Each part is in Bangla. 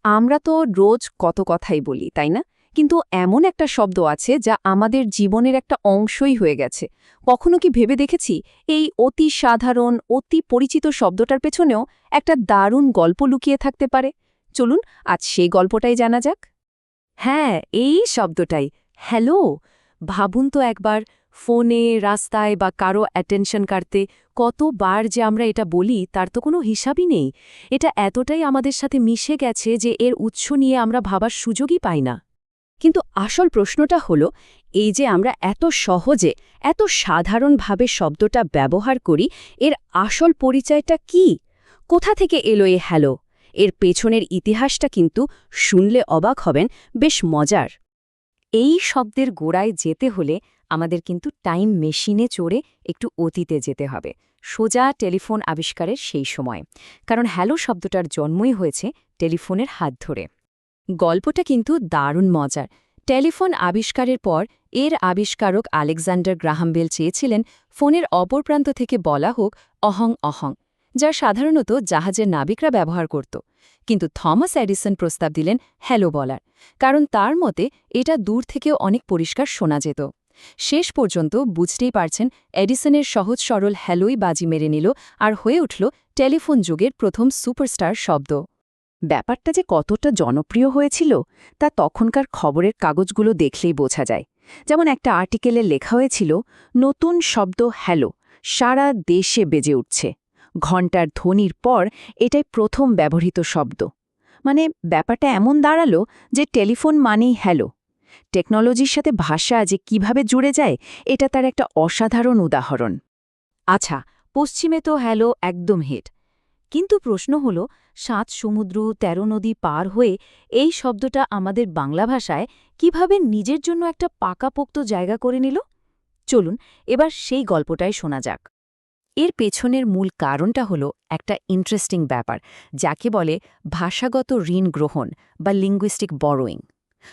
আমরা তো রোজ কত কথাই বলি, তাই না? কিন্তু এমন একটা শব্দ আছে যা আমাদের জীবনের একটা অংশই হয়ে গেছে। কখনো কি ভেবে দেখেছি এই অতি সাধারণ, অতি পরিচিত শব্দটার পেছনেও একটা দারুণ গল্প লুকিয়ে থাকতে পারে? চলুন আজ সেই গল্পটাই জানা যাক। হ্যাঁ, এই শব্দটাই হ্যালো। ভাবুন তো একবার, ফোনে, রাস্তায় বা কারো অ্যাটেনশন কাটতে কতবার যে আমরা এটা বলি তার তো কোনো হিসাবই নেই। এটা এতটাই আমাদের সাথে মিশে গেছে যে এর উৎস নিয়ে আমরা ভাবার সুযোগই পাই না। কিন্তু আসল প্রশ্নটা হলো, এই যে আমরা এত সহজে, এত সাধারণভাবে শব্দটা ব্যবহার করি, এর আসল পরিচয়টা কি? কোথা থেকে এলো এ হ্যালো? এর পেছনের ইতিহাসটা কিন্তু শুনলে অবাক হবেন, বেশ মজার। এই শব্দের গোড়ায় যেতে হলে আমাদের কিন্তু টাইম মেশিনে চড়ে একটু অতীতে যেতে হবে, সোজা টেলিফোন আবিষ্কারের সেই সময়। কারণ হ্যালো শব্দটার জন্মই হয়েছে টেলিফোনের হাত ধরে। গল্পটা কিন্তু দারুণ মজার। টেলিফোন আবিষ্কারের পর এর আবিষ্কারক আলেকজান্ডার গ্রাহাম বেল চেয়েছিলেন ফোনের অপর প্রান্ত থেকে বলা হোক অহং অহং, যা সাধারণত জাহাজের নাবিকরা ব্যবহার করত। কিন্তু থমাস এডিসন প্রস্তাব দিলেন হ্যালো বলার, কারণ তার মতে এটা দূর থেকেও অনেক পরিষ্কার শোনা যেত। শেষ পর্যন্ত বুঝতেই পারছেন, এডিসনের সহজ সরল হ্যালোই বাজি মেরে নিল আর হয়ে উঠল টেলিফোন যুগের প্রথম সুপারস্টার শব্দ। ব্যাপারটা যে কতটা জনপ্রিয় হয়েছিল তা তখনকার খবরের কাগজগুলো দেখলেই বোঝা যায়। যেমন একটা আর্টিকেলে লেখা হয়েছিল, নতুন শব্দ হ্যালো সারা দেশে বেজে উঠছে। ঘণ্টার ধ্বনির পর এটাই প্রথম ব্যবহৃত শব্দ। মানে ব্যাপারটা এমন দাঁড়ালো যে টেলিফোন মানেই হ্যালো। টেকনোলজির সাথে ভাষা যে কিভাবে জুড়ে যায়, এটা তার একটা অসাধারণ উদাহরণ। আচ্ছা, পশ্চিমে তো হ্যালো একদম হিট। কিন্তু প্রশ্ন হল, ৭ সমুদ্র ১৩ নদী পার হয়ে এই শব্দটা আমাদের বাংলা ভাষায় কিভাবে নিজের জন্য একটা পাকাপোক্ত জায়গা করে নিল? চলুন এবার সেই গল্পটাই শোনা যাক। এর পেছনের মূল কারণটা হলো একটা ইন্টারেস্টিং ব্যাপার, যাকে বলে ভাষাগত ঋণ গ্রহণ বা লিঙ্গুইস্টিক বরোয়িং।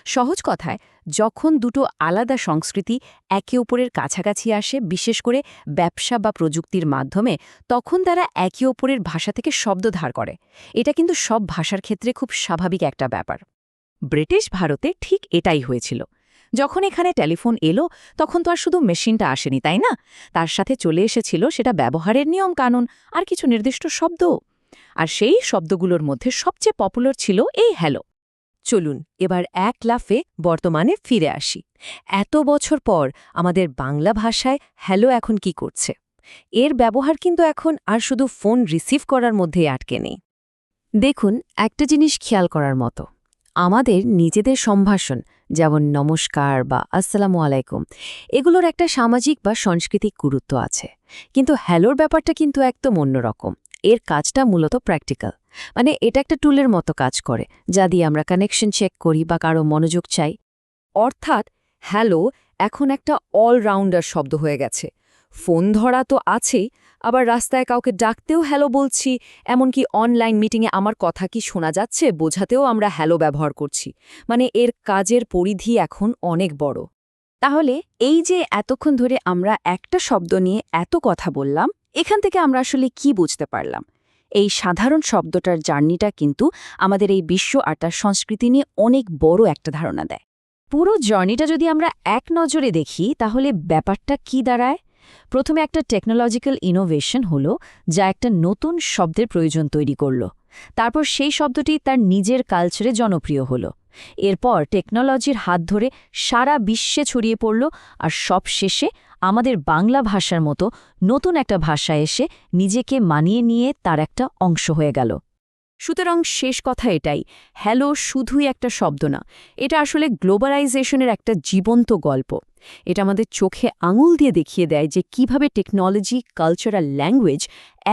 সহজ কথায়, যখন দুটো আলাদা সংস্কৃতি একে অপরের কাছাকাছি আসে, বিশেষ করে ব্যবসা বা প্রযুক্তির মাধ্যমে, তখন তারা একে অপরের ভাষা থেকে শব্দ ধার করে। এটা কিন্তু সব ভাষার ক্ষেত্রে খুব স্বাভাবিক একটা ব্যাপার। ব্রিটিশ ভারতে ঠিক এটাই হয়েছিল। যখন এখানে টেলিফোন এলো, তখন তো আর শুধু মেশিনটা আসেনি, তাই না? তার সাথে চলে এসেছিল সেটা ব্যবহারের নিয়ম কানুন আর কিছু নির্দিষ্ট শব্দ। আর সেই শব্দগুলোর মধ্যে সবচেয়ে পপুলার ছিল এই হ্যালো। চলুন এবার এক লাফে বর্তমানে ফিরে আসি। এত বছর পর আমাদের বাংলা ভাষায় হ্যালো এখন কি করছে? এর ব্যবহার কিন্তু এখন আর শুধু ফোন রিসিভ করার মধ্যেই আটকে নেই। দেখুন, একটা জিনিস খেয়াল করার মতো, আমাদের নিজেদের সম্ভাষণ, যেমন নমস্কার বা আসসালামু আলাইকুম, এগুলোর একটা সামাজিক বা সাংস্কৃতিক গুরুত্ব আছে। কিন্তু হ্যালোর ব্যাপারটা কিন্তু একদম অন্যরকম। এর কাজটা মূলত প্র্যাকটিক্যাল। মানে এটা একটা টুলের মতো কাজ করে, যা দিয়ে আমরা কানেকশন চেক করি বা কারো মনোযোগ চাই। অর্থাৎ হ্যালো এখন একটা অলরাউন্ডার শব্দ হয়ে গেছে। ফোন ধরা তো আছেই, আবার রাস্তায় কাউকে ডাকতেও হ্যালো বলছি, এমনকি অনলাইন মিটিংয়ে আমার কথা কি শোনা যাচ্ছে বোঝাতেও আমরা হ্যালো ব্যবহার করছি। মানে এর কাজের পরিধি এখন অনেক বড়। তাহলে এই যে এতক্ষণ ধরে আমরা একটা শব্দ নিয়ে এত কথা বললাম, এখান থেকে আমরা আসলে কি বুঝতে পারলাম? এই সাধারণ শব্দটার জার্নিটা কিন্তু আমাদের এই বিশ্ব আর তার সংস্কৃতি নিয়ে অনেক বড় একটা ধারণা দেয়। পুরো জার্নিটা যদি আমরা এক নজরে দেখি, তাহলে ব্যাপারটা কি দাঁড়ায়? প্রথমে একটা টেকনোলজিক্যাল ইনোভেশন হলো, যা একটা নতুন শব্দের প্রয়োজন তৈরি করল। তারপর সেই শব্দটি তার নিজের কালচারে জনপ্রিয় হলো। এরপর টেকনোলজির হাত ধরে সারা বিশ্বে ছড়িয়ে পড়ল, আর সবশেষে আমাদের বাংলা ভাষার মতো নতুন একটা ভাষা এসে নিজেকে মানিয়ে নিয়ে তার একটা অংশ হয়ে গেল। সুতরাং শেষ কথা এটাই, হ্যালো শুধুই একটা শব্দ না, এটা আসলে গ্লোবালাইজেশনের একটা জীবন্ত গল্প। এটা আমাদের চোখে আঙুল দিয়ে দেখিয়ে দেয় যে কিভাবে টেকনোলজি, কালচার আর ল্যাঙ্গুয়েজ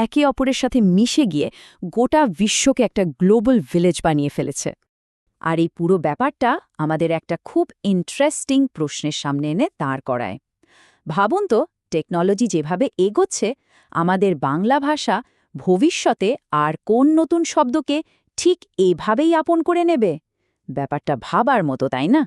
একে অপরের সাথে মিশে গিয়ে গোটা বিশ্বকে একটা গ্লোবাল ভিলেজ বানিয়ে ফেলেছে। আর এই পুরো ব্যাপারটা আমাদের একটা খুব ইন্টারেস্টিং প্রশ্নের সামনে এনে দাঁড় করায়। ভাবুন তো, টেকনোলজি যেভাবে এগোচ্ছে, আমাদের বাংলা ভাষা ভবিষ্যতে আর কোন নতুন শব্দকে ঠিক এভাবেই আপন করে নেবে? ব্যাপারটা ভাবার মতো, তাই না?